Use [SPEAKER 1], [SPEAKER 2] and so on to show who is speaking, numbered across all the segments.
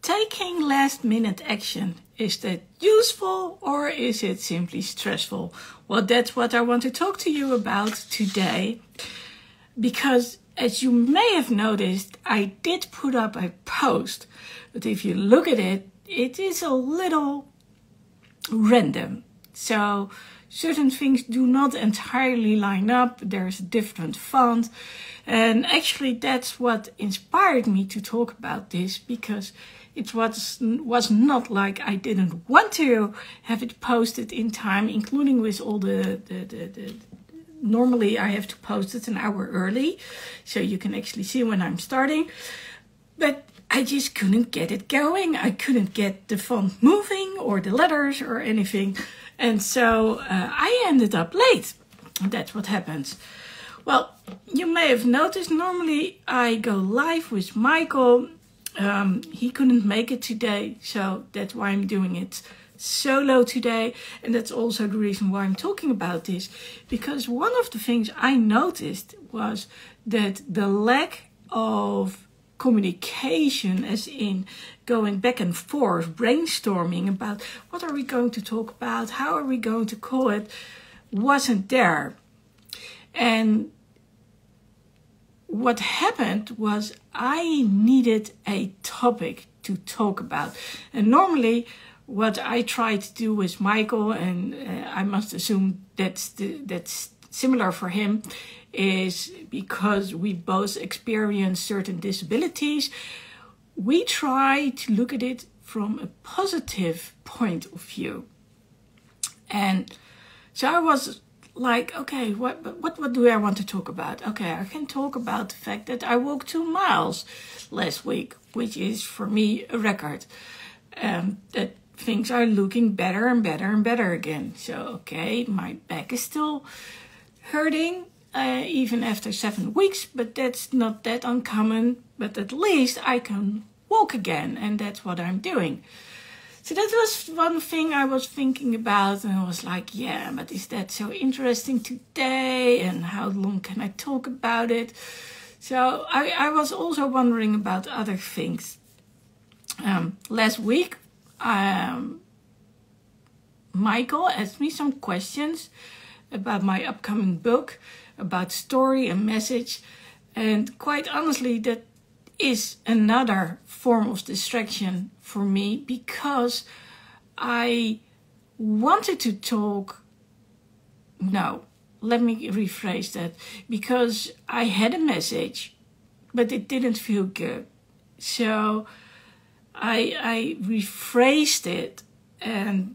[SPEAKER 1] taking last-minute action, is that useful or is it simply stressful? Well, that's what I want to talk to you about today. Because as you may have noticed, I did put up a post. But if you look at it, it is a little random. So certain things do not entirely line up. There's a different font. And actually that's what inspired me to talk about this, because it was not like I didn't want to have it posted in time, including with all the normally I have to post it an hour early, so you can actually see when I'm starting. But I just couldn't get it going. I couldn't get the font moving or the letters or anything. And so I ended up late. That's what happens. Well, you may have noticed, normally I go live with Michael. He couldn't make it today, so that's why I'm doing it solo today. And that's also the reason why I'm talking about this. Because one of the things I noticed was that the lack of communication, as in going back and forth, brainstorming about what are we going to talk about, how are we going to call it, wasn't there. And what happened was I needed a topic to talk about. And normally what I try to do with Michael, and I must assume that's similar for him, is because we both experience certain disabilities, we try to look at it from a positive point of view. And so I was like, okay, what do I want to talk about? Okay, I can talk about the fact that I walked 2 miles last week, which is for me a record. That things are looking better and better and better again. So, okay, my back is still hurting, even after 7 weeks, but that's not that uncommon. But at least I can walk again, and that's what I'm doing. So that was one thing I was thinking about, and I was like, yeah, but is that so interesting today? And how long can I talk about it? So I was also wondering about other things. Last week, Michael asked me some questions about my upcoming book, about story and message. And quite honestly, that is another form of distraction for me, because I wanted to talk, no, let me rephrase that, because I had a message, but it didn't feel good. So I rephrased it, and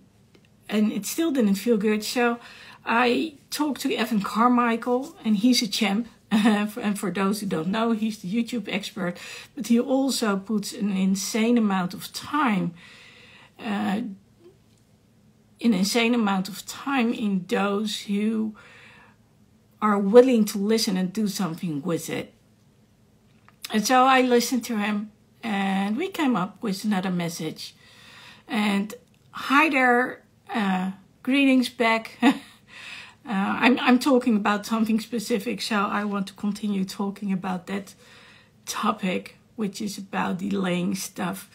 [SPEAKER 1] it still didn't feel good. So I talked to Evan Carmichael, and he's a champ. And for those who don't know, he's the YouTube expert, but he also puts an insane amount of time, in those who are willing to listen and do something with it. And so I listened to him, and we came up with another message. And hi there, greetings back. I'm talking about something specific, so I want to continue talking about that topic, which is about delaying stuff.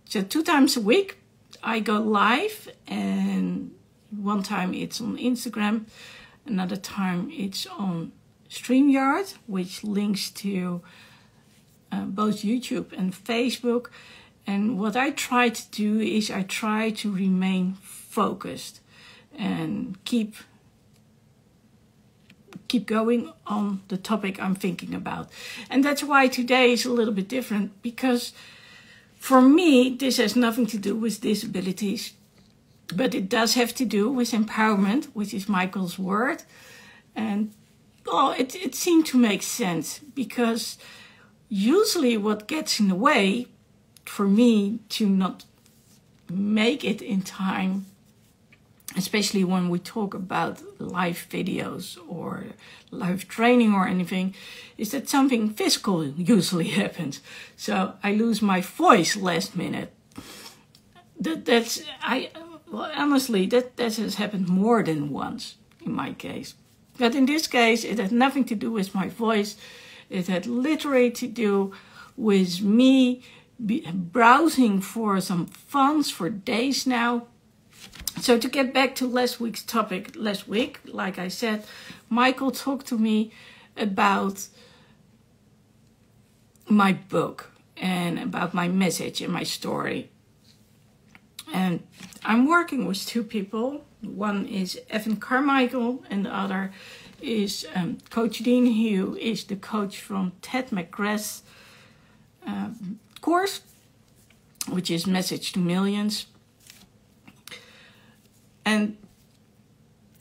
[SPEAKER 1] So 2 times a week I go live, and one time it's on Instagram, another time it's on StreamYard, which links to both YouTube and Facebook. And what I try to do is I try to remain focused and keep going on the topic I'm thinking about. And that's why today is a little bit different, because for me, this has nothing to do with disabilities, but it does have to do with empowerment, which is Michael's word. And well, it seemed to make sense, because usually what gets in the way for me to not make it in time, especially when we talk about live videos or live training or anything, is that something physical usually happens. So I lose my voice last minute. Honestly, that has happened more than once in my case. But in this case, it had nothing to do with my voice. It had literally to do with me browsing for some funds for days now. So to get back to last week's topic, last week, like I said, Michael talked to me about my book and about my message and my story. And I'm working with two people. One is Evan Carmichael and the other is Coach Dean, who is the coach from Ted McGrath's course, which is Message to Millions. And,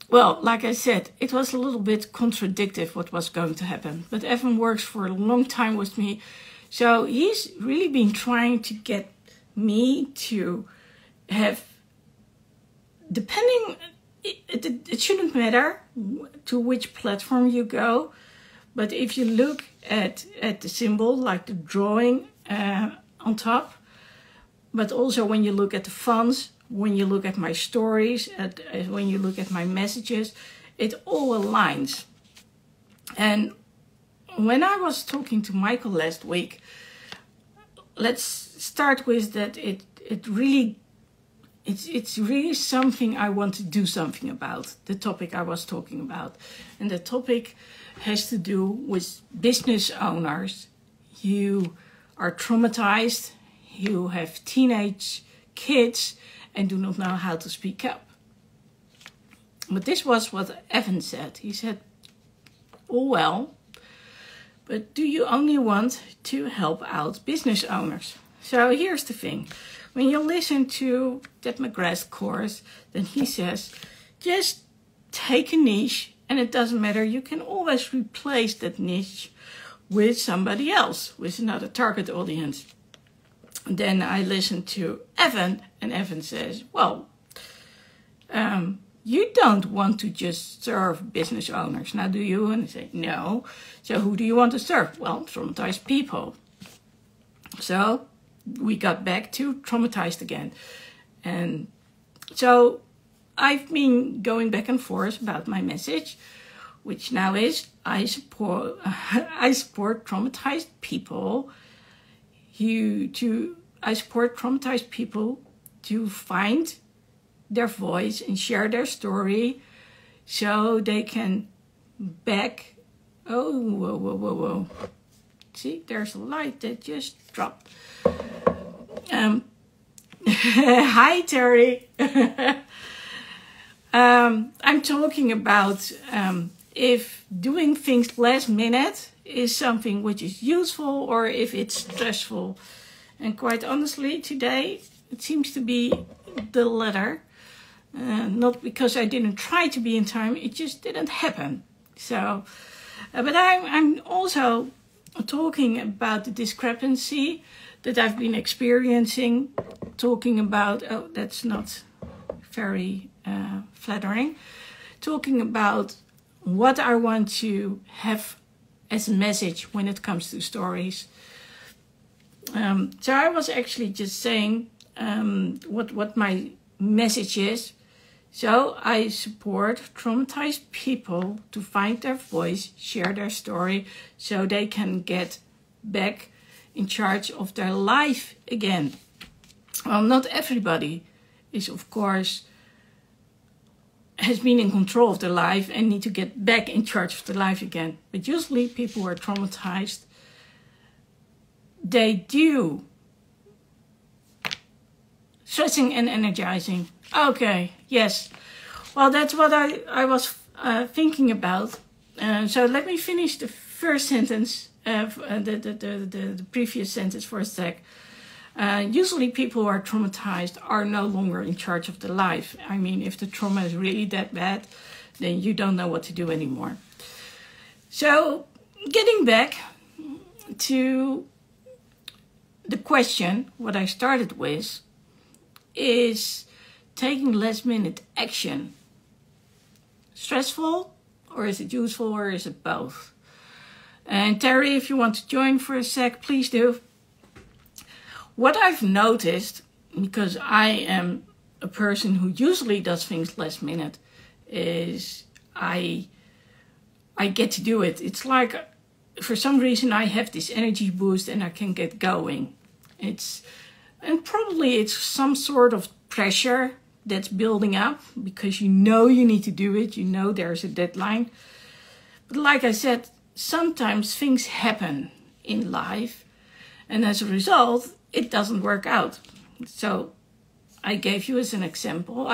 [SPEAKER 1] well, like I said, it was a little bit contradictory what was going to happen. But Evan works for a long time with me. So he's really been trying to get me to have, depending, it shouldn't matter to which platform you go. But if you look at the symbol, like the drawing on top, but also when you look at the fonts, when you look at my stories, when you look at my messages, it all aligns. And when I was talking to Michael last week, let's start with that it's really something I want to do something about, the topic I was talking about. And the topic has to do with business owners who are traumatized, who have teenage kids and do not know how to speak up. But this was what Evan said. He said, oh well, but do you only want to help out business owners? So here's the thing. When you listen to Ted McGrath's course, then he says, just take a niche, and it doesn't matter. You can always replace that niche with somebody else, with another target audience. And then I listened to Evan, and Evan says, well, you don't want to just serve business owners, now do you? And I say, no. So who do you want to serve? Well, traumatized people. So we got back to traumatized again. And so I've been going back and forth about my message, which now is I support traumatized people I support traumatized people to find their voice and share their story so they can back. Oh, whoa. See, there's a light that just dropped. Hi, Terry. I'm talking about if doing things last minute is something which is useful or if it's stressful. And quite honestly, today it seems to be the latter. Not because I didn't try to be in time, it just didn't happen. So, but I'm also talking about the discrepancy that I've been experiencing, talking about, oh, that's not very flattering, talking about what I want to have as a message when it comes to stories. So I was actually just saying what my message is. So I support traumatized people to find their voice, share their story, so they can get back in charge of their life again. Well, not everybody is, of course, has been in control of their life and need to get back in charge of their life again. But usually people who are traumatized, they do. Stressing and energizing. Okay, yes. Well, that's what I was thinking about. So let me finish the first sentence, the previous sentence for a sec. Usually people who are traumatized are no longer in charge of their life. I mean, if the trauma is really that bad, then you don't know what to do anymore. So getting back to the question, what I started with, is taking last minute action stressful, or is it useful, or is it both? And Terry, if you want to join for a sec, please do. What I've noticed, because I am a person who usually does things last minute, is I get to do it. It's like for some reason I have this energy boost and I can get going. And probably it's some sort of pressure that's building up because you know you need to do it. You know there's a deadline. But like I said, sometimes things happen in life and as a result, it doesn't work out. So I gave you as an example,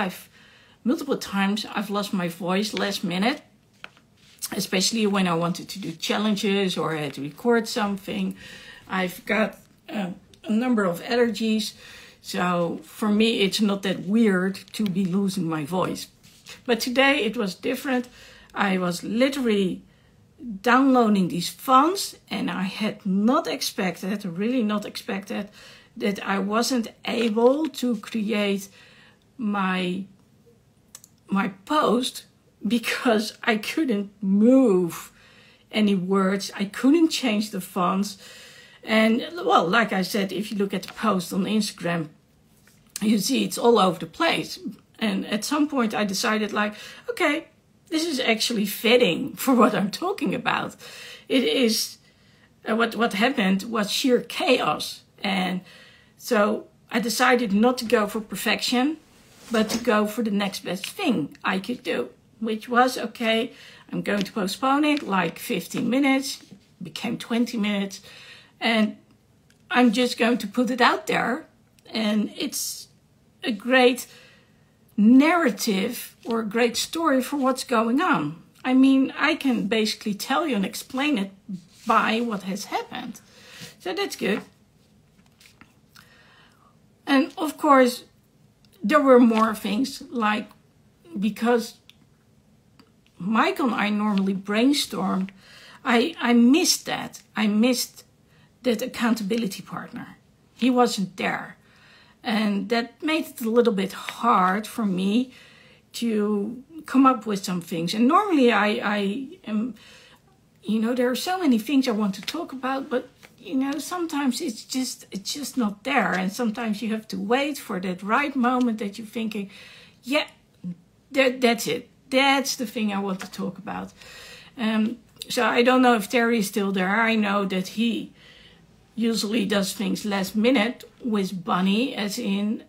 [SPEAKER 1] multiple times I've lost my voice last minute, especially when I wanted to do challenges or I had to record something. I've got a number of allergies, so for me it's not that weird to be losing my voice. But today it was different. I was literally downloading these fonts and I had not expected, really not expected, that I wasn't able to create my post because I couldn't move any words. I couldn't change the fonts. And well, like I said, if you look at the post on Instagram, you see it's all over the place. And at some point I decided like, okay, this is actually fitting for what I'm talking about. It is, what happened was sheer chaos. And so I decided not to go for perfection, but to go for the next best thing I could do, which was, okay, I'm going to postpone it like 15 minutes, it became 20 minutes, and I'm just going to put it out there. And it's a great narrative or a great story for what's going on. I mean, I can basically tell you and explain it by what has happened. So that's good. And of course, there were more things, like, because Michael and I normally brainstorm, I missed that. I missed that accountability partner. He wasn't there. And that made it a little bit hard for me to come up with some things. And normally I am, there are so many things I want to talk about, but sometimes it's just not there. And sometimes you have to wait for that right moment that you're thinking, yeah, that's it. That's the thing I want to talk about. So I don't know if Terry is still there. I know that he usually does things last minute with Bunny, as in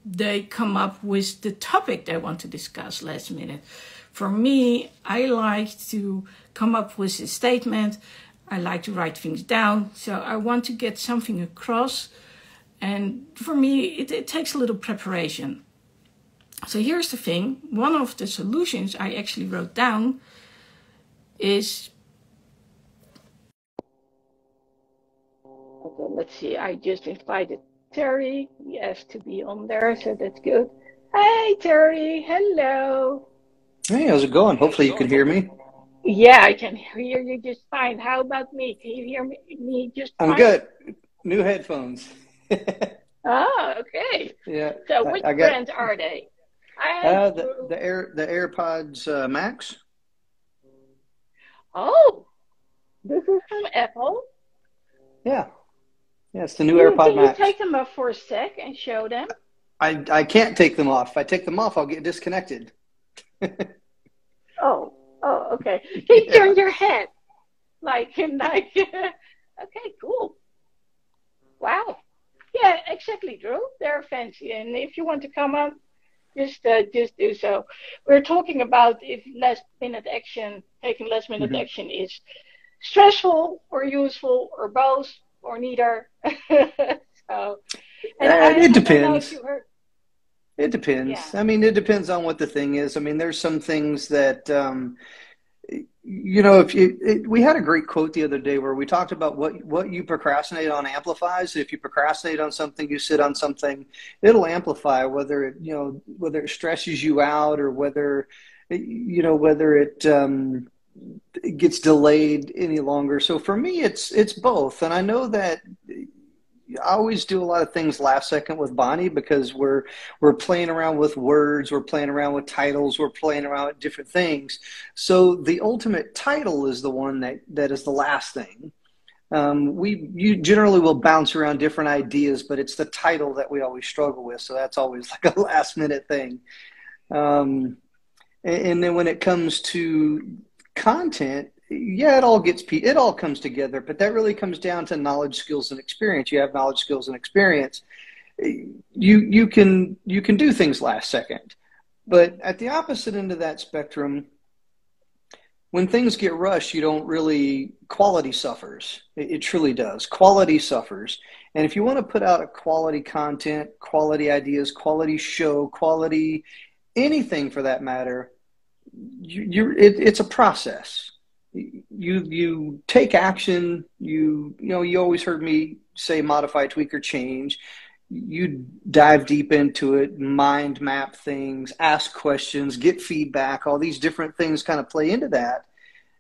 [SPEAKER 1] they come up with the topic they want to discuss last minute. For me, I like to come up with a statement. I like to write things down. So I want to get something across. And for me, it takes a little preparation. So here's the thing. One of the solutions I actually wrote down is... Okay, let's see. I just invited Terry. He asked to be on there, so that's good. Hey, Terry. Hello.
[SPEAKER 2] Hey, how's it going? Hopefully you can hear me.
[SPEAKER 1] Yeah, I can hear you just fine. How about me? Can you hear me just fine?
[SPEAKER 2] I'm good. New headphones.
[SPEAKER 1] Oh, okay.
[SPEAKER 2] Yeah.
[SPEAKER 1] So which brand are they?
[SPEAKER 2] The AirPods Max.
[SPEAKER 1] Oh, this is from Apple.
[SPEAKER 2] Yeah. Yeah, it's the new AirPod Max.
[SPEAKER 1] Can you take them off for a sec and show them?
[SPEAKER 2] I can't take them off. If I take them off, I'll get disconnected.
[SPEAKER 1] Oh, okay. Can you turn your head? Okay, cool. Wow. Yeah, exactly, Drew. They're fancy. And if you want to come on, just do so. We're talking about if taking last minute action is stressful or useful or both or neither.
[SPEAKER 2] It depends. It depends.
[SPEAKER 1] Yeah.
[SPEAKER 2] I mean, it depends on what the thing is. I mean, there's some things that, we had a great quote the other day where we talked about what you procrastinate on amplifies. If you procrastinate on something, you sit on something, it'll amplify, whether it stresses you out or whether it gets delayed any longer. So for me, it's both. And I know that I always do a lot of things last second with Bonnie because we're playing around with words, we're playing around with titles, we're playing around with different things. So the ultimate title is the one that is the last thing. You generally will bounce around different ideas, but it's the title that we always struggle with. So that's always like a last minute thing. And then when it comes to content, yeah, it all comes together, but that really comes down to knowledge, skills, and experience. You have knowledge, skills, and experience. You can do things last second. But at the opposite end of that spectrum, when things get rushed, you don't really, quality suffers. It truly does. Quality suffers. And if you want to put out a quality content, quality ideas, quality show, quality anything for that matter, it's a process. You take action. You always heard me say modify, tweak, or change. You dive deep into it, mind map things, ask questions, get feedback. All these different things kind of play into that,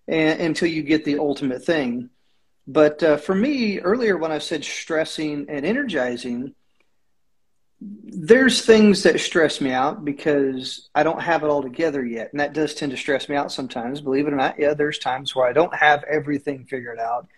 [SPEAKER 2] until you get the ultimate thing. But for me, earlier when I said stressing and energizing, there's things that stress me out because I don't have it all together yet. And that does tend to stress me out sometimes. Believe it or not, yeah, there's times where I don't have everything figured out.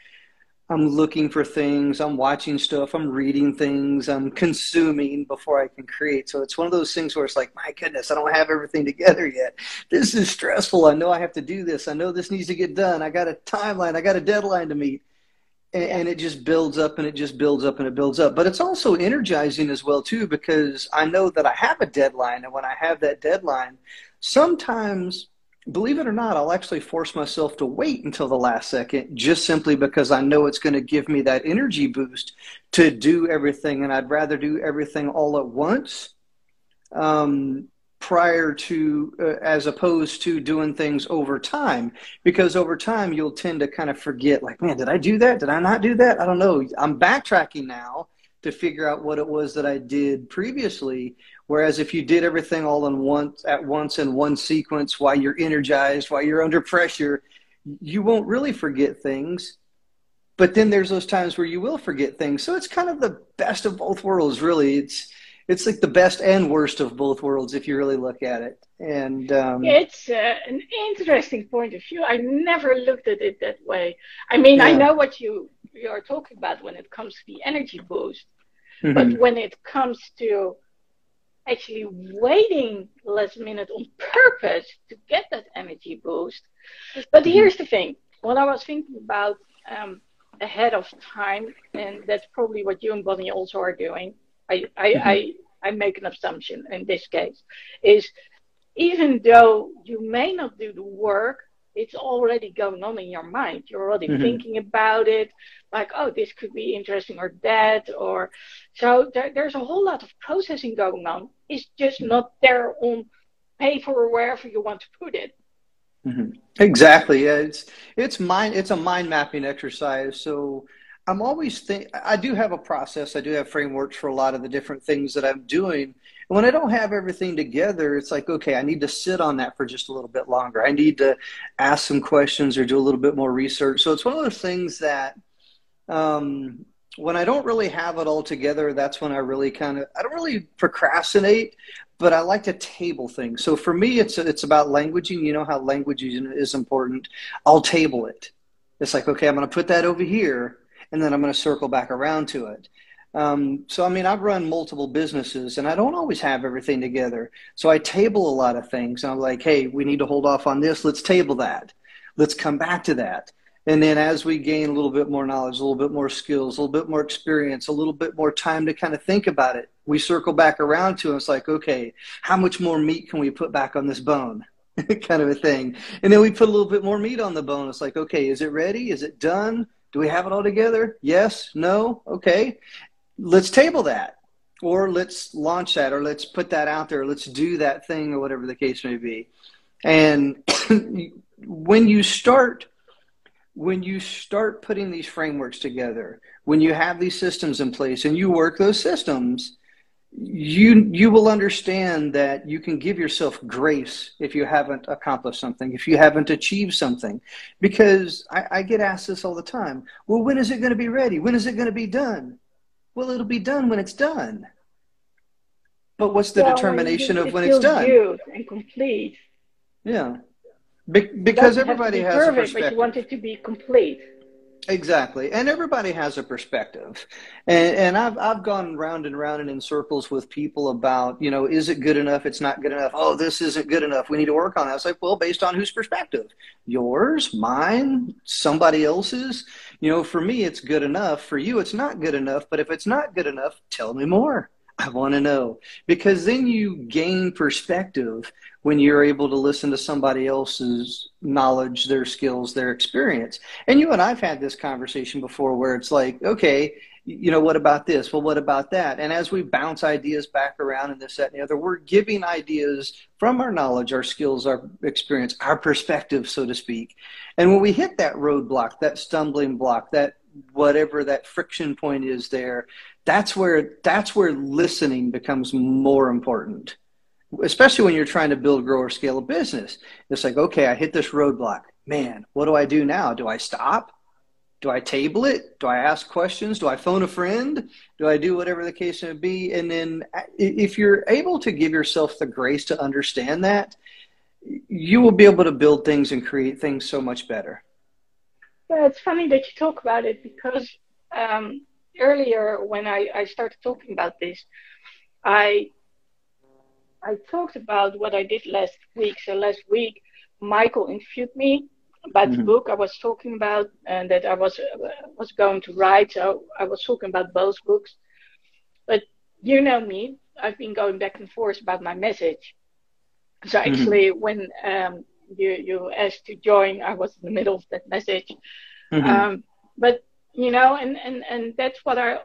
[SPEAKER 2] I'm looking for things, I'm watching stuff, I'm reading things, I'm consuming before I can create. So it's one of those things where it's like, my goodness, I don't have everything together yet. This is stressful. I know I have to do this. I know this needs to get done. I got a timeline. I got a deadline to meet. And it just builds up and it just builds up and it builds up. But it's also energizing as well, too, because I know that I have a deadline. And when I have that deadline, sometimes, believe it or not, I'll actually force myself to wait until the last second, just simply because I know it's going to give me that energy boost to do everything. And I'd rather do everything all at once, prior to, as opposed to doing things over time, because over time you'll tend to kind of forget, like, man, did I do that? Did I not do that? I don't know. I'm backtracking now to figure out what it was that I did previously. Whereas if you did everything all at once in one sequence, while you're energized, while you're under pressure, you won't really forget things. But then there's those times where you will forget things. So it's kind of the best of both worlds, really. It's like the best and worst of both worlds if you really look at it. And
[SPEAKER 3] it's an interesting point of view. I never looked at it that way. I mean, I
[SPEAKER 2] yeah.
[SPEAKER 3] know what you are talking about when it comes to the energy boost,
[SPEAKER 2] Mm-hmm.
[SPEAKER 3] but when it comes to actually waiting last minute on purpose to get that energy boost. But here's the thing. What I was thinking about ahead of time, and that's probably what you and Bonnie also are doing, I make an assumption in this case, is even though you may not do the work, it's already going on in your mind. You're already thinking about it, like, oh, this could be interesting or that, or so there's a whole lot of processing going on. It's just not there on paper or wherever you want to put it.
[SPEAKER 2] Exactly. Yeah, it's a mind mapping exercise. So I'm always I do have a process. I do have frameworks for a lot of the different things that I'm doing. And when I don't have everything together, it's like, okay, I need to sit on that for just a little bit longer. I need to ask some questions or do a little bit more research. So it's one of those things that when I don't really have it all together, that's when I don't really procrastinate, but I like to table things. So for me, it's about languaging. You know how languaging is important. I'll table it. It's like, okay, I'm going to put that over here, and then I'm going to circle back around to it. So, I mean, I've run multiple businesses and I don't always have everything together. So I table a lot of things and I'm like, hey, we need to hold off on this. Let's table that. Let's come back to that. And then as we gain a little bit more knowledge, a little bit more skills, a little bit more experience, a little bit more time to kind of think about it, we circle back around to it. It's like, okay, how much more meat can we put back on this bone? Kind of a thing. And then we put a little bit more meat on the bone. It's like, okay, is it ready? Is it done? Do we have it all together? Yes, no, okay. Let's table that, or let's launch that, or let's put that out there, or let's do that thing, or whatever the case may be. And when you start putting these frameworks together, when you have these systems in place and you work those systems, you will understand that you can give yourself grace if you haven't accomplished something, if you haven't achieved something. Because I get asked this all the time. Well, when is it going to be ready? When is it going to be done? Well, it'll be done when it's done. But what's the determination of when it's done?
[SPEAKER 3] Good and complete.
[SPEAKER 2] Yeah. Because everybody has a perspective.
[SPEAKER 3] But you want it to be complete.
[SPEAKER 2] Exactly. And everybody has a perspective. And I've gone round and round and in circles with people about, is it good enough? It's not good enough. Oh, this isn't good enough. We need to work on that. It's like, well, based on whose perspective? Yours, mine, somebody else's? For me, it's good enough. For you, it's not good enough. But if it's not good enough, tell me more. I want to know, because then you gain perspective when you're able to listen to somebody else's knowledge, their skills, their experience. And you and I've had this conversation before where it's like, okay, what about this? Well, what about that? And as we bounce ideas back around and this, that, and the other, we're giving ideas from our knowledge, our skills, our experience, our perspective, so to speak. And when we hit that roadblock, that stumbling block, that whatever that friction point is there, that's where listening becomes more important, especially when you're trying to build, grow, or scale a business. It's like, okay, I hit this roadblock. Man, what do I do now? Do I stop? Do I table it? Do I ask questions? Do I phone a friend? Do I do whatever the case may be? And then if you're able to give yourself the grace to understand that, you will be able to build things and create things so much better.
[SPEAKER 3] Yeah, it's funny that you talk about it because earlier when I started talking about this, I talked about what I did last week. So last week, Michael interviewed me about the book I was talking about and that I was going to write. So I was talking about both books. But you know me, I've been going back and forth about my message. So actually, when you asked to join, I was in the middle of that message. But and that's what I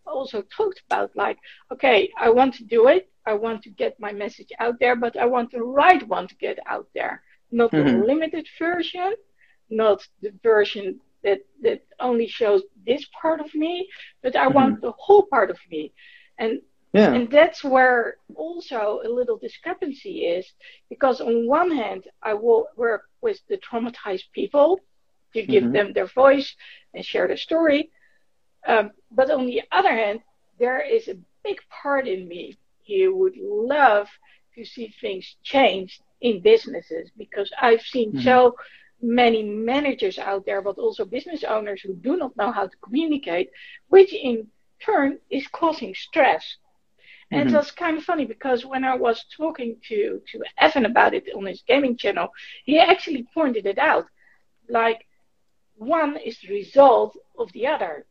[SPEAKER 3] also talked about. Like, okay, I want to do it. I want to get my message out there, but I want the right one to get out there. Not the limited version, not the version that only shows this part of me, but I want the whole part of me. And that's where also a little discrepancy is, because on one hand, I will work with the traumatized people to give them their voice and share their story. But on the other hand, there is a big part in me who would love to see things change in businesses, because I've seen so many managers out there, but also business owners who do not know how to communicate, which in turn is causing stress. And it was kind of funny because when I was talking to Evan about it on his gaming channel, he actually pointed it out. Like, one is the result of the other.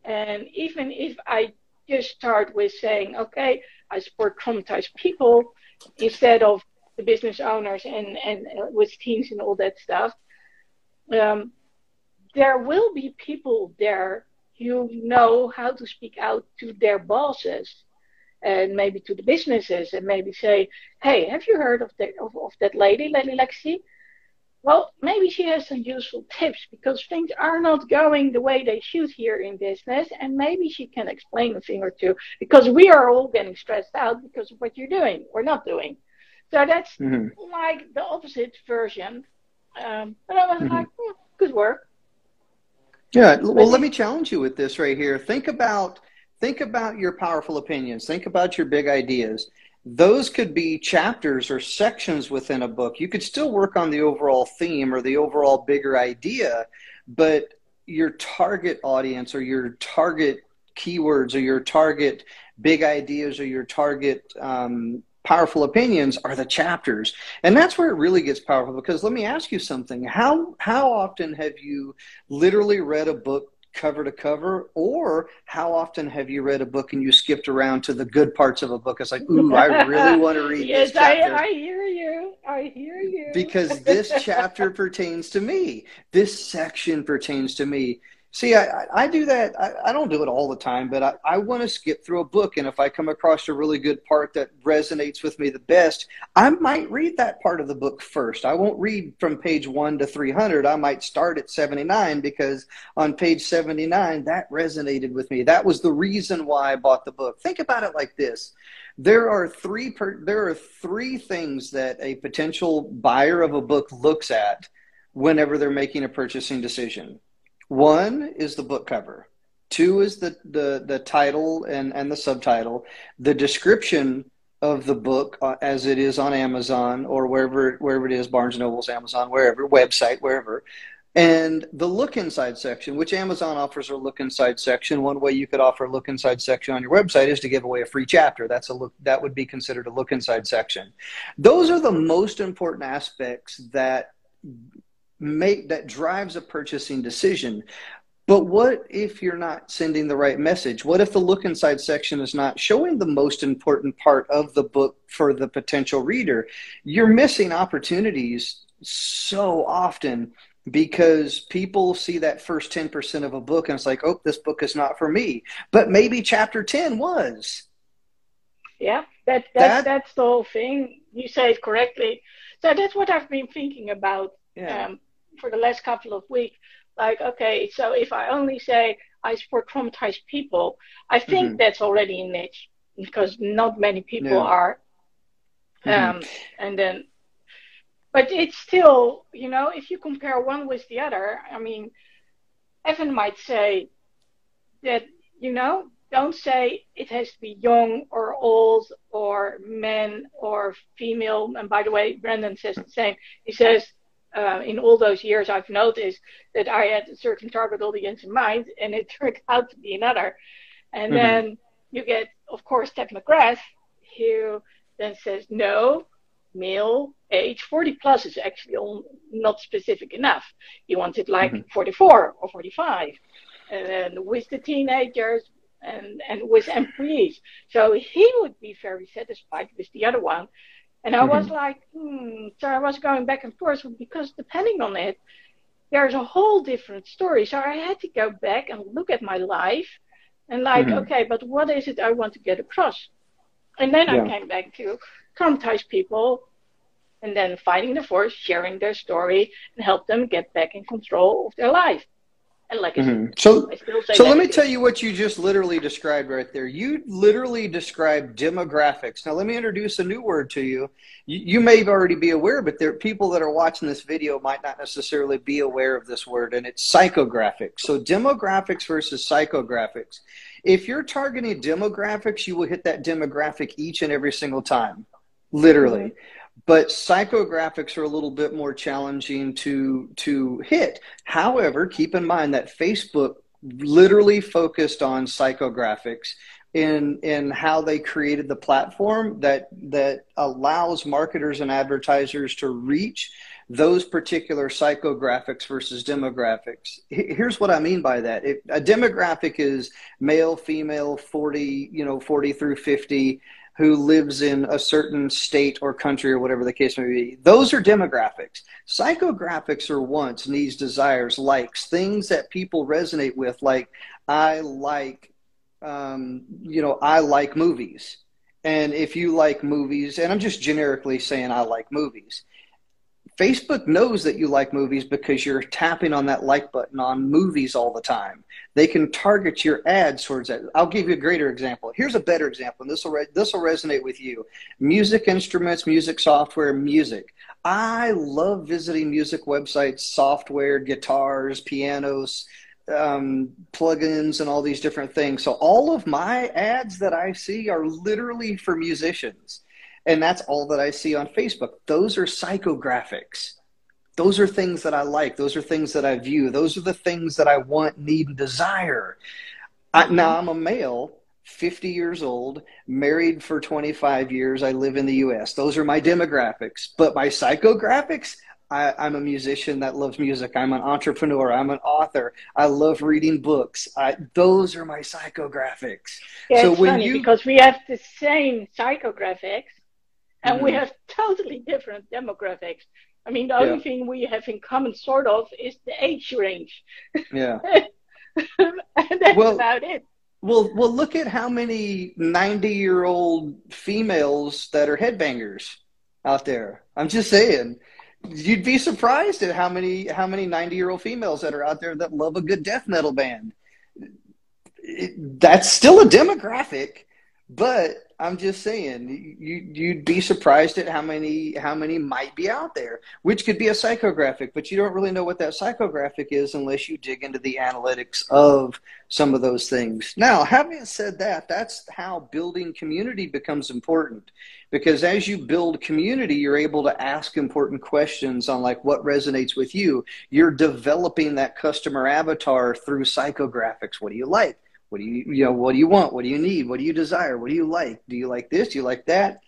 [SPEAKER 3] And even if I just start with saying, okay, I support traumatized people instead of the business owners and with teams and all that stuff, there will be people there who know how to speak out to their bosses and maybe to the businesses and maybe say, hey, have you heard of that lady Lexi? Well, maybe she has some useful tips because things are not going the way they should here in business. And maybe she can explain a thing or two, because we are all getting stressed out because of what you're doing or not doing. So that's like the opposite version. But I was like, good work.
[SPEAKER 2] Yeah. Well, let me challenge you with this right here. Think about your powerful opinions. Think about your big ideas. Those could be chapters or sections within a book. You could still work on the overall theme or the overall bigger idea, but your target audience or your target keywords or your target big ideas or your target powerful opinions are the chapters. And that's where it really gets powerful, because let me ask you something. How often have you literally read a book cover to cover, or how often have you read a book and you skipped around to the good parts of a book? It's like, ooh, I really want to read this chapter.
[SPEAKER 3] I hear you.
[SPEAKER 2] Because this chapter pertains to me. This section pertains to me. See, I do that. I don't do it all the time, but I want to skip through a book. And if I come across a really good part that resonates with me the best, I might read that part of the book first. I won't read from page 1 to 300. I might start at 79 because on page 79, that resonated with me. That was the reason why I bought the book. Think about it like this. There are three things that a potential buyer of a book looks at whenever they're making a purchasing decision. One is the book cover. Two is the title and the subtitle, the description of the book as it is on Amazon or wherever it is, Barnes & Noble's, Amazon, wherever, website, wherever. And the look inside section, which Amazon offers a look inside section. One way you could offer a look inside section on your website is to give away a free chapter. That would be considered a look inside section. Those are the most important aspects that drives a purchasing decision. But what if you're not sending the right message? What if the look inside section is not showing the most important part of the book for the potential reader? You're missing opportunities so often, because people see that first 10% of a book and it's like, oh, this book is not for me. But maybe chapter 10 was.
[SPEAKER 3] Yeah, that's the whole thing. You say it correctly. So that's what I've been thinking about for the last couple of weeks. Like, okay, so if I only say I support traumatized people, I think that's already a niche, because not many people are. And then, but it's still, if you compare one with the other, I mean, Evan might say that, don't say it has to be young or old or men or female. And by the way, Brandon says the same. He says, in all those years, I've noticed that I had a certain target audience in mind, and it turned out to be another. And then you get, of course, Ted McGrath, who then says, no, male, age 40 plus is actually not specific enough. You want it like 44 or 45. And then with the teenagers and with employees. So he would be very satisfied with the other one. And I was like, so I was going back and forth, because depending on it, there's a whole different story. So I had to go back and look at my life and okay, but what is it I want to get across? And then I came back to traumatized people, and then finding the force, sharing their story, and help them get back in control of their life. And like I said,
[SPEAKER 2] so let me tell you what you just literally described right there. You literally described demographics. Now, let me introduce a new word to you. You may already be aware, but there are people that are watching this video might not necessarily be aware of this word, and it's psychographics. So demographics versus psychographics. If you're targeting demographics, you will hit that demographic each and every single time, literally. But psychographics are a little bit more challenging to hit. However, keep in mind that Facebook literally focused on psychographics in how they created the platform that allows marketers and advertisers to reach those particular psychographics versus demographics. Here's what I mean by that. A demographic is male, female, 40 through 50, who lives in a certain state or country or whatever the case may be. Those are demographics. Psychographics are wants, needs, desires, likes, things that people resonate with. Like, I like movies. And if you like movies, and I'm just generically saying I like movies, Facebook knows that you like movies because you're tapping on that like button on movies all the time. They can target your ads towards that. I'll give you a greater example. Here's a better example, and this will resonate with you. Music instruments, music software, music. I love visiting music websites, software, guitars, pianos, plugins, and all these different things. So all of my ads that I see are literally for musicians. And that's all that I see on Facebook. Those are psychographics. Those are things that I like. Those are things that I view. Those are the things that I want, need, and desire. Now, I'm a male, 50 years old, married for 25 years. I live in the U.S. Those are my demographics. But my psychographics, I'm a musician that loves music. I'm an entrepreneur. I'm an author. I love reading books. Those are my psychographics.
[SPEAKER 3] Yeah, so it's funny because we have the same psychographics, and we have totally different demographics. I mean, the only thing we have in common, sort of, is the age range.
[SPEAKER 2] Yeah.
[SPEAKER 3] And that's about it.
[SPEAKER 2] Well, look at how many 90-year-old females that are headbangers out there. I'm just saying. You'd be surprised at how many 90-year-old females that are out there that love a good death metal band. That's still a demographic. But I'm just saying, you'd be surprised at how many might be out there, which could be a psychographic, but you don't really know what that psychographic is unless you dig into the analytics of some of those things. Now, having said that, that's how building community becomes important, because as you build community, you're able to ask important questions on like what resonates with you. You're developing that customer avatar through psychographics. What do you like? What do what do you want? What do you need? What do you desire? What do you like? Do you like this? Do you like that?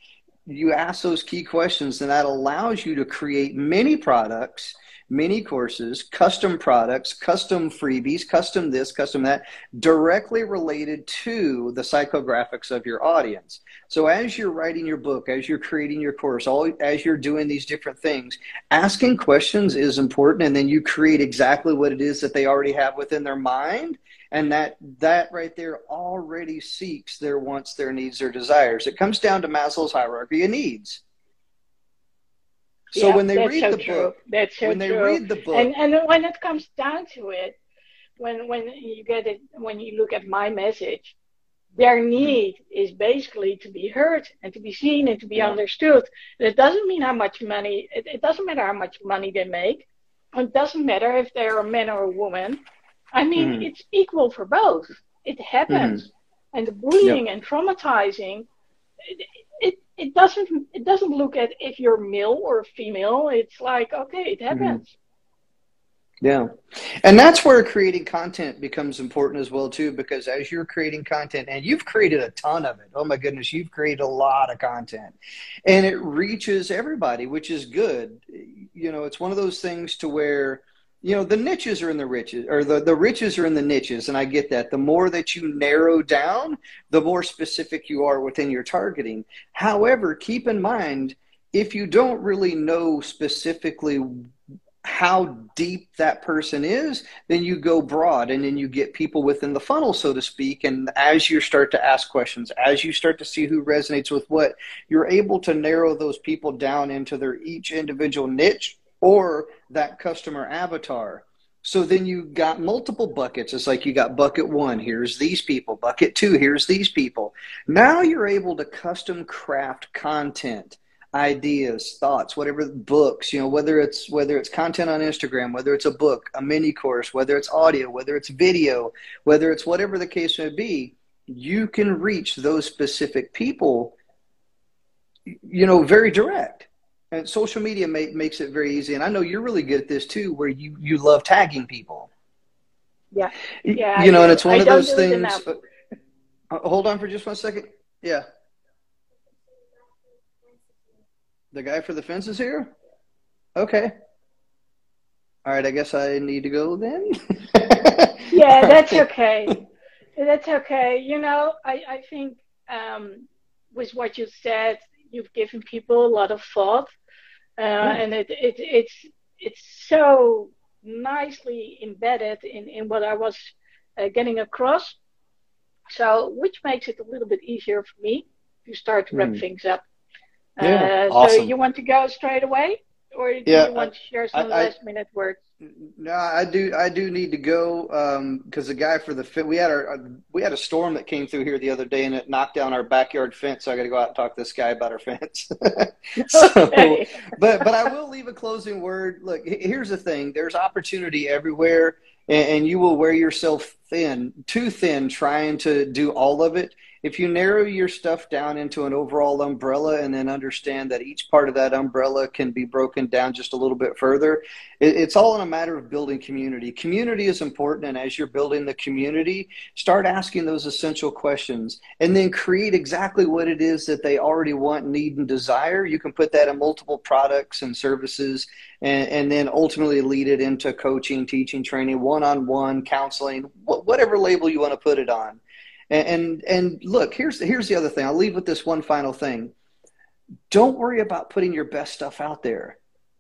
[SPEAKER 2] You ask those key questions, and that allows you to create many products, many courses, custom products, custom freebies, custom this, custom that, directly related to the psychographics of your audience. So as you're writing your book, as you're creating your course, as you're doing these different things, asking questions is important, and then you create exactly what it is that they already have within their mind. And that right there already seeks their wants, their needs, their desires. It comes down to Maslow's hierarchy of needs. So
[SPEAKER 3] Yeah,
[SPEAKER 2] when they
[SPEAKER 3] that's
[SPEAKER 2] read
[SPEAKER 3] so
[SPEAKER 2] the
[SPEAKER 3] true.
[SPEAKER 2] book,
[SPEAKER 3] That's so
[SPEAKER 2] when they
[SPEAKER 3] true.
[SPEAKER 2] read the book,
[SPEAKER 3] And when it comes down to it, when you get it, when you look at my message, their need is basically to be heard and to be seen and to be
[SPEAKER 2] yeah,
[SPEAKER 3] understood. And it doesn't mean how much money. It doesn't matter how much money they make. It doesn't matter if they're a man or a woman. I mean,
[SPEAKER 2] mm-hmm,
[SPEAKER 3] it's equal for both. It
[SPEAKER 2] mm-hmm,
[SPEAKER 3] happens, and the
[SPEAKER 2] yep,
[SPEAKER 3] bullying and traumatizing. It doesn't look at if you're male or female. It's like, okay, it
[SPEAKER 2] mm-hmm.
[SPEAKER 3] happens.
[SPEAKER 2] Yeah. And that's where creating content becomes important as well, too, because as you're creating content, and you've created a ton of it, oh my goodness, you've created a lot of content, and it reaches everybody, which is good. It's one of those things to where, the niches are in the riches, or the riches are in the niches. And I get that. The more that you narrow down, the more specific you are within your targeting. However, keep in mind, if you don't really know specifically how deep that person is, then you go broad, and then you get people within the funnel, so to speak. And as you start to ask questions, as you start to see who resonates with what, you're able to narrow those people down into their each individual niche or that customer avatar. So then you got multiple buckets. It's like you got bucket one, here's these people. Bucket two, here's these people. Now you're able to custom craft content, ideas, thoughts, whatever, books, whether it's content on Instagram, whether it's a book, a mini course, whether it's audio, whether it's video, whether it's whatever the case may be, you can reach those specific people, very direct. And social media makes it very easy. And I know you're really good at this too, where you love tagging people.
[SPEAKER 3] Yeah, yeah, I do.
[SPEAKER 2] And it's one
[SPEAKER 3] I
[SPEAKER 2] of
[SPEAKER 3] don't
[SPEAKER 2] those
[SPEAKER 3] do it
[SPEAKER 2] things.
[SPEAKER 3] enough.
[SPEAKER 2] Hold on for just 1 second. Yeah. The guy for the fence is here? Okay. All right, I guess I need to go then.
[SPEAKER 3] Yeah, that's okay. That's okay. I think with what you said, you've given people a lot of thought, and it's so nicely embedded in what I was getting across. So, which makes it a little bit easier for me to start to wrap things up.
[SPEAKER 2] Yeah,
[SPEAKER 3] So
[SPEAKER 2] awesome.
[SPEAKER 3] you want to go straight away, or do
[SPEAKER 2] Yeah,
[SPEAKER 3] you want to share some
[SPEAKER 2] I,
[SPEAKER 3] last minute words?
[SPEAKER 2] no, I do need to go, because the guy for the we had a storm that came through here the other day, and it knocked down our backyard fence. So I got to go out and talk to this guy about our fence. So,
[SPEAKER 3] Okay.
[SPEAKER 2] but I will leave a closing word. Look, here's the thing: there's opportunity everywhere, and you will wear yourself too thin, trying to do all of it. If you narrow your stuff down into an overall umbrella, and then understand that each part of that umbrella can be broken down just a little bit further, it's all in a matter of building community. Community is important, and as you're building the community, start asking those essential questions, and then create exactly what it is that they already want, need, and desire. You can put that in multiple products and services, and then ultimately lead it into coaching, teaching, training, one-on-one counseling, whatever label you want to put it on. And look, here's the other thing. I'll leave with this one final thing. Don't worry about putting your best stuff out there.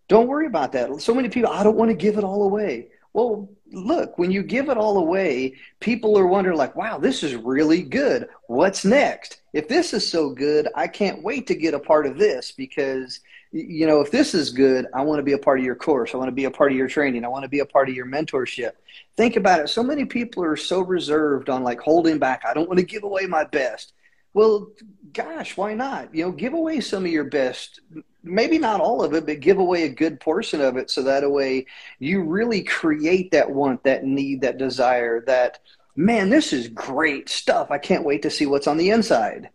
[SPEAKER 2] Don't worry about that. So many people, I don't want to give it all away. Well, look, when you give it all away, people are wondering like, wow, this is really good. What's next? If this is so good, I can't wait to get a part of this, because if this is good, I want to be a part of your course. I want to be a part of your training. I want to be a part of your mentorship. Think about it. So many people are so reserved on like holding back. I don't want to give away my best. Well, gosh, why not? Give away some of your best, maybe not all of it, but give away a good portion of it so that way you really create that want, that need, that desire, that, man, this is great stuff. I can't wait to see what's on the inside.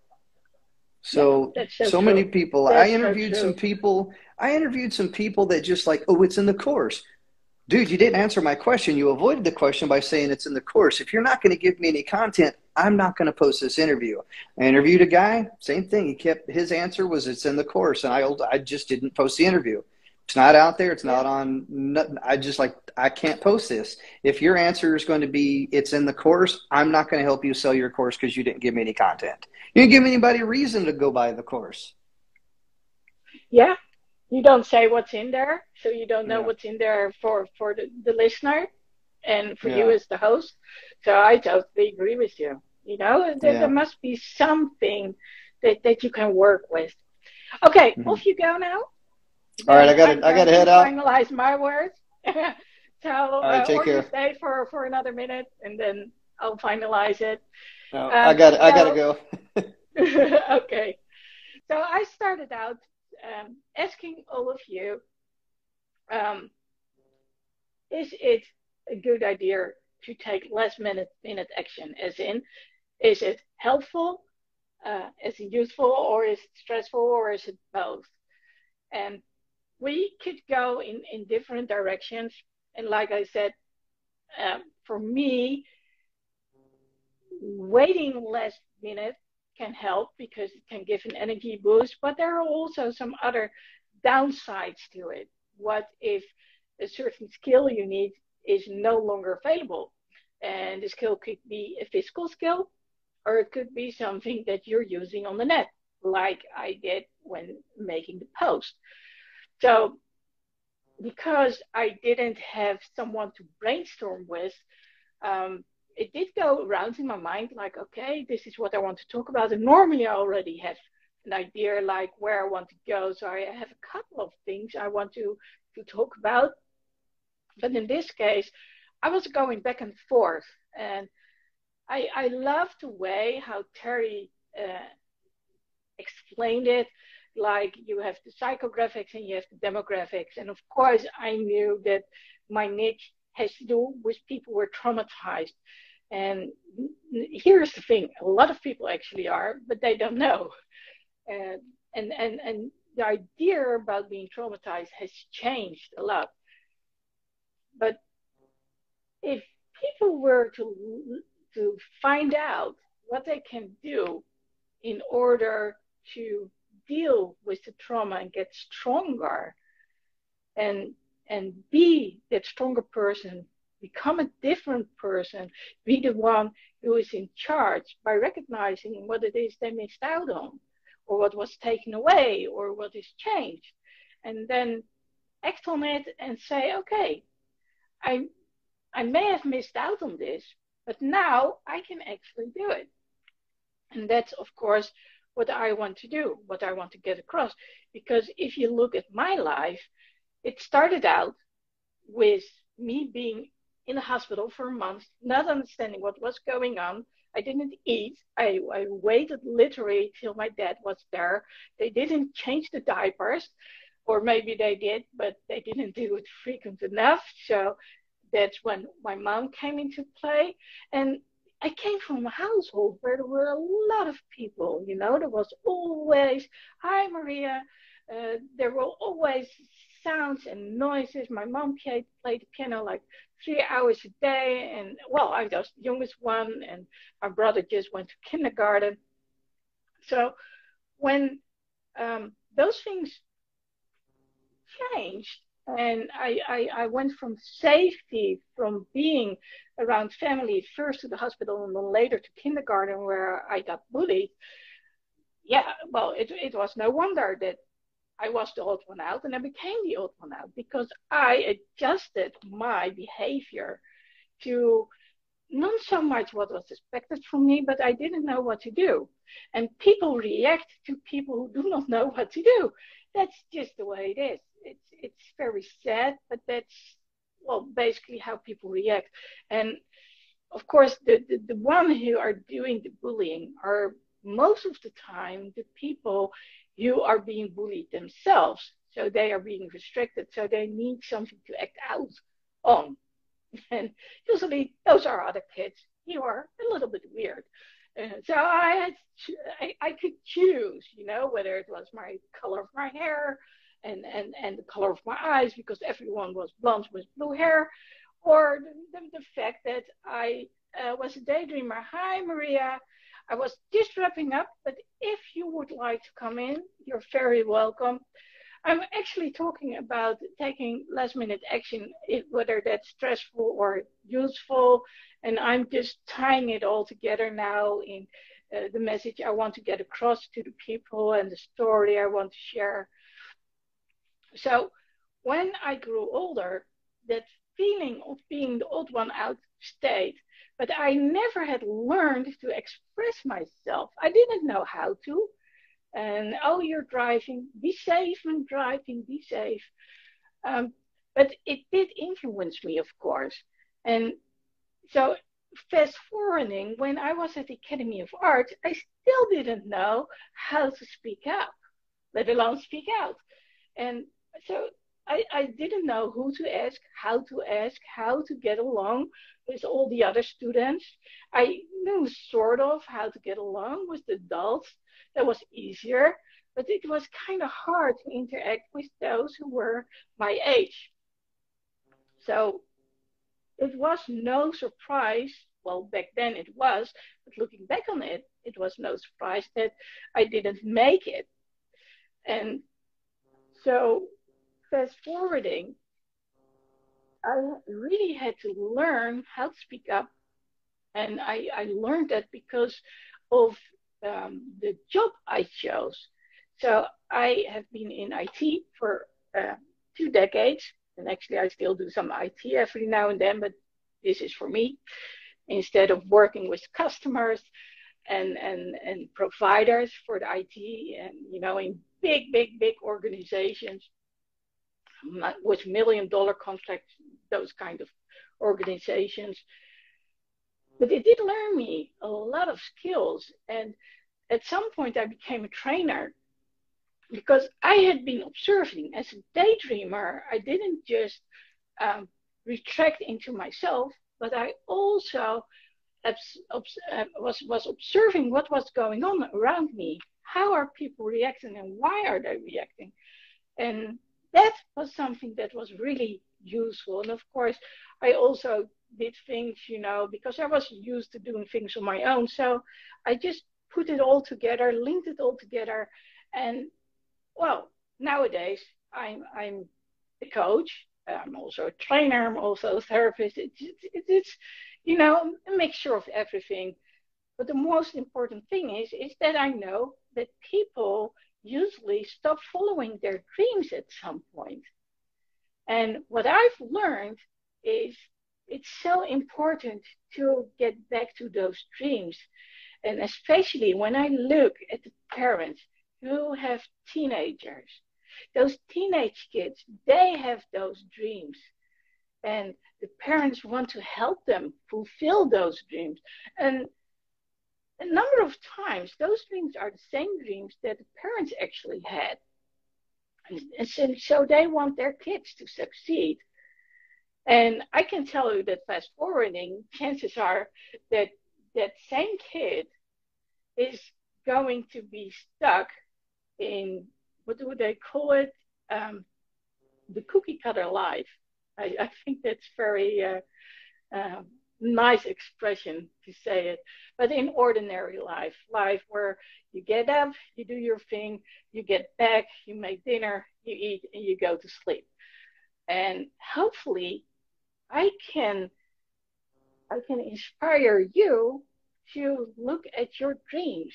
[SPEAKER 3] Yeah,
[SPEAKER 2] So,
[SPEAKER 3] that's so
[SPEAKER 2] so many
[SPEAKER 3] true.
[SPEAKER 2] people, I
[SPEAKER 3] That's so
[SPEAKER 2] interviewed some
[SPEAKER 3] true.
[SPEAKER 2] people, I interviewed some people that just like, oh, it's in the course. Dude, you didn't answer my question. You avoided the question by saying it's in the course. If you're not going to give me any content, I'm not going to post this interview. I interviewed a guy, same thing. He kept his answer was it's in the course, and I just didn't post the interview. It's not out there. It's
[SPEAKER 3] Yeah.
[SPEAKER 2] not on. I just like I can't post this. If your answer is going to be it's in the course, I'm not going to help you sell your course because you didn't give me any content. You didn't give anybody a reason to go buy the course.
[SPEAKER 3] Yeah. You don't say what's in there, so you don't know
[SPEAKER 2] Yeah,
[SPEAKER 3] what's in there for the listener and for you
[SPEAKER 2] yeah,
[SPEAKER 3] as the host. So I totally agree with you. There
[SPEAKER 2] yeah.
[SPEAKER 3] must be something that you can work with. Okay,
[SPEAKER 2] Mm-hmm.
[SPEAKER 3] off you go now.
[SPEAKER 2] All right,
[SPEAKER 3] Then I'm
[SPEAKER 2] I got
[SPEAKER 3] going
[SPEAKER 2] to
[SPEAKER 3] to
[SPEAKER 2] head out.
[SPEAKER 3] finalize my words. So,
[SPEAKER 2] All right, take
[SPEAKER 3] or you
[SPEAKER 2] care.
[SPEAKER 3] stay for another minute and then I'll finalize it.
[SPEAKER 2] No,
[SPEAKER 3] Um,
[SPEAKER 2] I got to
[SPEAKER 3] so,
[SPEAKER 2] go.
[SPEAKER 3] okay. So I started out asking all of you, um, is it a good idea to take less minute action? As in, is it helpful? Is it useful, or is it stressful, or is it both? And we could go in different directions. And like I said, for me, waiting last minute can help because it can give an energy boost, but there are also some other downsides to it. What if a certain skill you need is no longer available? And the skill could be a physical skill, or it could be something that you're using on the net, like I did when making the post. So, because I didn't have someone to brainstorm with, um, it did go around in my mind like, okay, this is what I want to talk about. And normally I already have an idea like where I want to go. So I have a couple of things I want to talk about. But in this case, I was going back and forth. And I love the way how Terry explained it. Like you have the psychographics and you have the demographics. And of course, I knew that my niche has to do with people who are traumatized. And here's the thing: a lot of people actually are, but they don't know. And and the idea about being traumatized has changed a lot. But if people were to find out what they can do in order to deal with the trauma and get stronger and be that stronger person, become a different person, be the one who is in charge by recognizing what it is they missed out on, or what was taken away, or what is changed, and then act on it and say, okay, I I may have missed out on this, but now I can actually do it. And that's, of course, what I want to do, what I want to get across. Because if you look at my life, it started out with me being in the hospital for a month, not understanding what was going on. I didn't eat. I waited literally till my dad was there. They didn't change the diapers, or maybe they did, but they didn't do it frequent enough. So that's when my mom came into play. And I came from a household where there were a lot of people. There was always, hi, Maria. There were always sounds and noises. My mom played the piano like 3 hours a day. And well, I was the youngest one, and my brother just went to kindergarten. So when those things changed, and I went from safety, from being around family, first to the hospital and then later to kindergarten where I got bullied. Yeah, well, it was no wonder that I was the odd one out and I became the odd one out because I adjusted my behavior to not so much what was expected from me, but I didn't know what to do. And people react to people who do not know what to do. That's just the way it is. It's very sad, but that's well basically how people react. And of course, the one who are doing the bullying are most of the time the people who are being bullied themselves. So they are being restricted. So they need something to act out on. And usually those are other kids who are a little bit weird. So I could choose, whether it was my color of my hair and the color of my eyes, because everyone was blonde with blue hair, or the fact that I was a daydreamer. Hi, Maria. I was just wrapping up, but if you would like to come in, you're very welcome. I'm actually talking about taking last minute action, whether that's stressful or useful. And I'm just tying it all together now in the message I want to get across to the people and the story I want to share. So when I grew older, that feeling of being the odd one out stayed, but I never had learned to express myself. I didn't know how to. And oh, you're driving, be safe when driving, be safe. But it did influence me, of course. And so fast forwarding, when I was at the Academy of Arts, I still didn't know how to speak up, let alone speak out. And so I didn't know who to ask, how to get along with all the other students. I knew sort of how to get along with the adults. That was easier, but it was kind of hard to interact with those who were my age. So it was no surprise. Well, back then it was, but looking back on it, it was no surprise that I didn't make it. And so fast forwarding, I really had to learn how to speak up. And I learned that because of the job I chose. So I have been in IT for 2 decades. And actually, I still do some IT every now and then, but this is for me. Instead of working with customers and providers for the IT and, in big organizations with $1 million contracts, those kind of organizations. But it did learn me a lot of skills. And at some point, I became a trainer because I had been observing as a daydreamer. I didn't just retract into myself, but I also was observing what was going on around me. How are people reacting and why are they reacting? And that was something that was really useful. And of course, I also did things, because I was used to doing things on my own. So I just put it all together, linked it all together. And well, nowadays I'm a coach. I'm also a trainer. I'm also a therapist. It's a mixture of everything. But the most important thing is that I know that people usually stop following their dreams at some point. And what I've learned is it's so important to get back to those dreams. And especially when I look at the parents who have teenagers, those teenage kids, they have those dreams. And the parents want to help them fulfill those dreams. And a number of times, those dreams are the same dreams that the parents actually had. And so they want their kids to succeed. And I can tell you that fast forwarding, chances are that that same kid is going to be stuck in, what do they call it? The cookie cutter life. I think that's very nice expression to say it, but in ordinary life where you get up, you do your thing, you get back, you make dinner, you eat, and you go to sleep. And hopefully I can inspire you to look at your dreams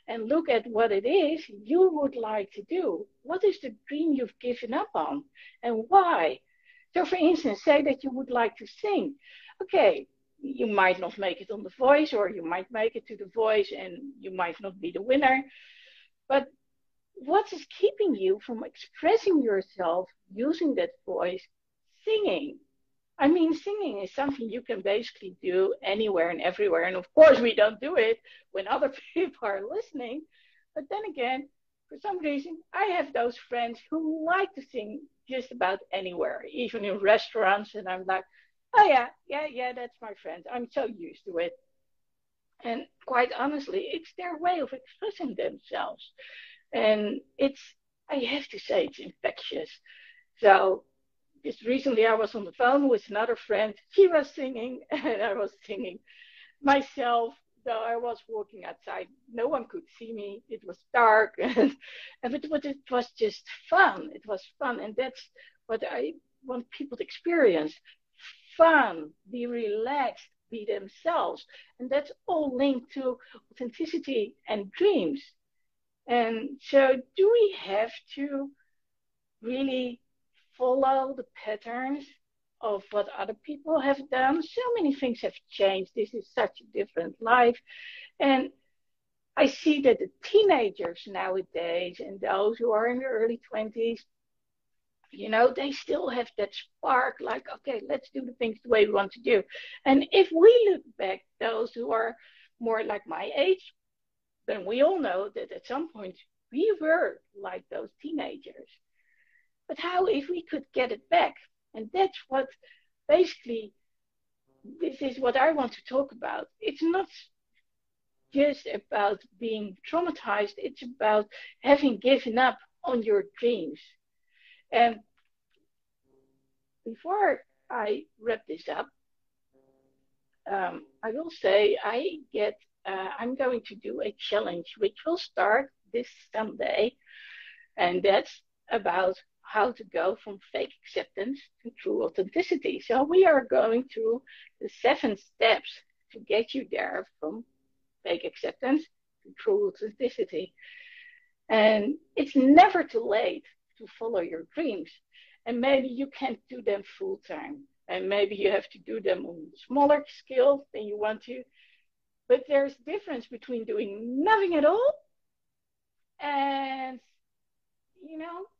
[SPEAKER 3] and look at what it is you would like to do. What is the dream you've given up on and why? So for instance, say that you would like to sing. Okay, you might not make it on The Voice, or you might make it to The Voice and you might not be the winner. But what is keeping you from expressing yourself using that voice, singing? I mean, singing is something you can basically do anywhere and everywhere. And of course, we don't do it when other people are listening. But then again, for some reason, I have those friends who like to sing just about anywhere, even in restaurants. And I'm like, oh, yeah, that's my friend. I'm so used to it. And quite honestly, it's their way of expressing themselves. And I have to say, it's infectious. So just recently I was on the phone with another friend. She was singing and I was singing myself, though I was walking outside. No one could see me. It was dark and it was just fun. It was fun. And that's what I want people to experience. Fun, be relaxed, be themselves. And that's all linked to authenticity and dreams. And so do we have to really follow the patterns of what other people have done? So many things have changed. This is such a different life. And I see that the teenagers nowadays and those who are in their early 20s, they still have that spark like, okay, let's do the things the way we want to do. And if we look back, those who are more like my age, then we all know that at some point we were like those teenagers. But how if we could get it back? And that's what basically this is what I want to talk about. It's not just about being traumatized, it's about having given up on your dreams. And before I wrap this up, I will say I'm going to do a challenge which will start this Sunday, and that's about how to go from fake acceptance to true authenticity. So we are going through the 7 steps to get you there from fake acceptance to true authenticity. And it's never too late to follow your dreams. And maybe you can't do them full time. And maybe you have to do them on a smaller scale than you want to. But there's a difference between doing nothing at all and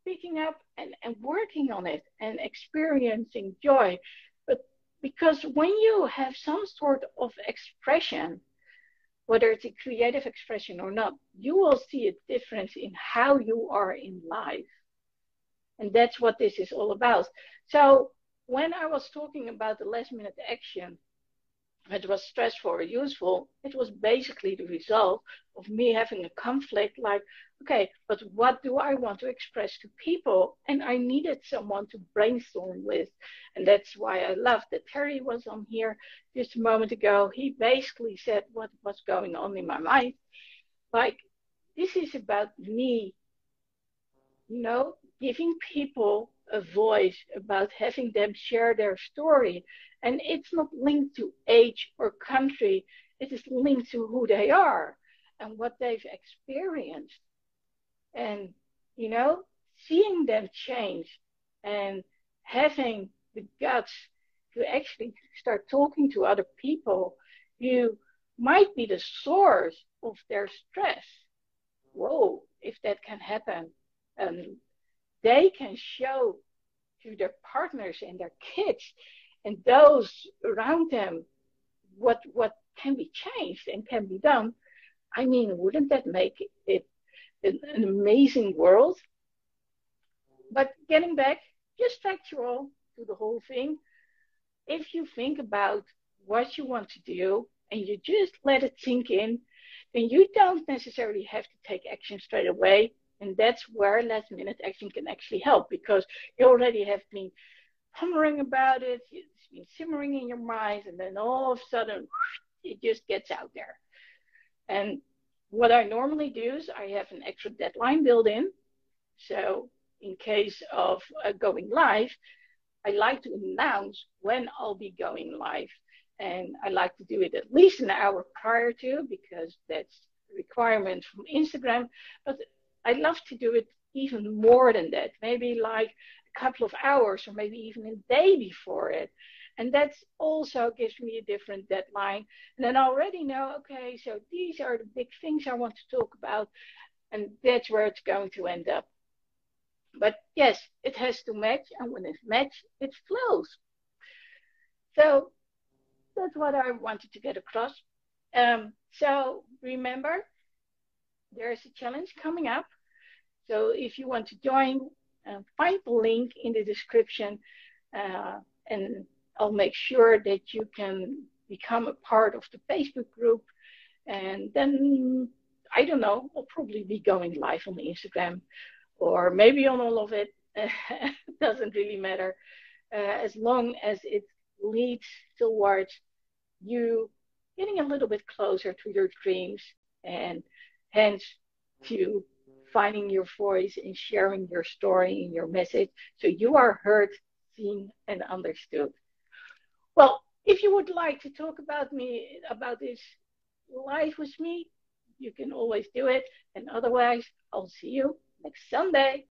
[SPEAKER 3] picking up and working on it and experiencing joy. But because when you have some sort of expression, whether it's a creative expression or not, you will see a difference in how you are in life. And that's what this is all about. So when I was talking about the last minute action, it was stressful or useful, it was basically the result of me having a conflict like, okay, but what do I want to express to people? And I needed someone to brainstorm with. And that's why I love that Terry was on here just a moment ago. He basically said what was going on in my mind. Like, this is about me, giving people a voice, about having them share their story. And it's not linked to age or country. It is linked to who they are and what they've experienced. And, seeing them change and having the guts to actually start talking to other people, you might be the source of their stress. Whoa, if that can happen. And they can show to their partners and their kids and those around them what can be changed and can be done. I mean, wouldn't that make it an amazing world? But getting back, just factual to the whole thing, if you think about what you want to do and you just let it sink in, then you don't necessarily have to take action straight away. And that's where last minute action can actually help, because you already have been pondering about it, it's been simmering in your mind, and then all of a sudden it just gets out there. And what I normally do is I have an extra deadline built in. So in case of going live, I like to announce when I'll be going live. And I like to do it at least an hour prior to, because that's a requirement from Instagram. But I love to do it even more than that, maybe like a couple of hours or maybe even a day before it. And that also gives me a different deadline. And then I already know, okay, so these are the big things I want to talk about. And that's where it's going to end up. But yes, it has to match. And when it matches, it flows. So that's what I wanted to get across. So remember, there's a challenge coming up. So if you want to join, find the link in the description, and I'll make sure that you can become a part of the Facebook group. And then, I don't know, I'll probably be going live on Instagram or maybe on all of it. It doesn't really matter, as long as it leads towards you getting a little bit closer to your dreams, and hence to finding your voice and sharing your story and your message so you are heard, seen, and understood. Well, if you would like to talk about this live with me, you can always do it. And otherwise, I'll see you next Sunday.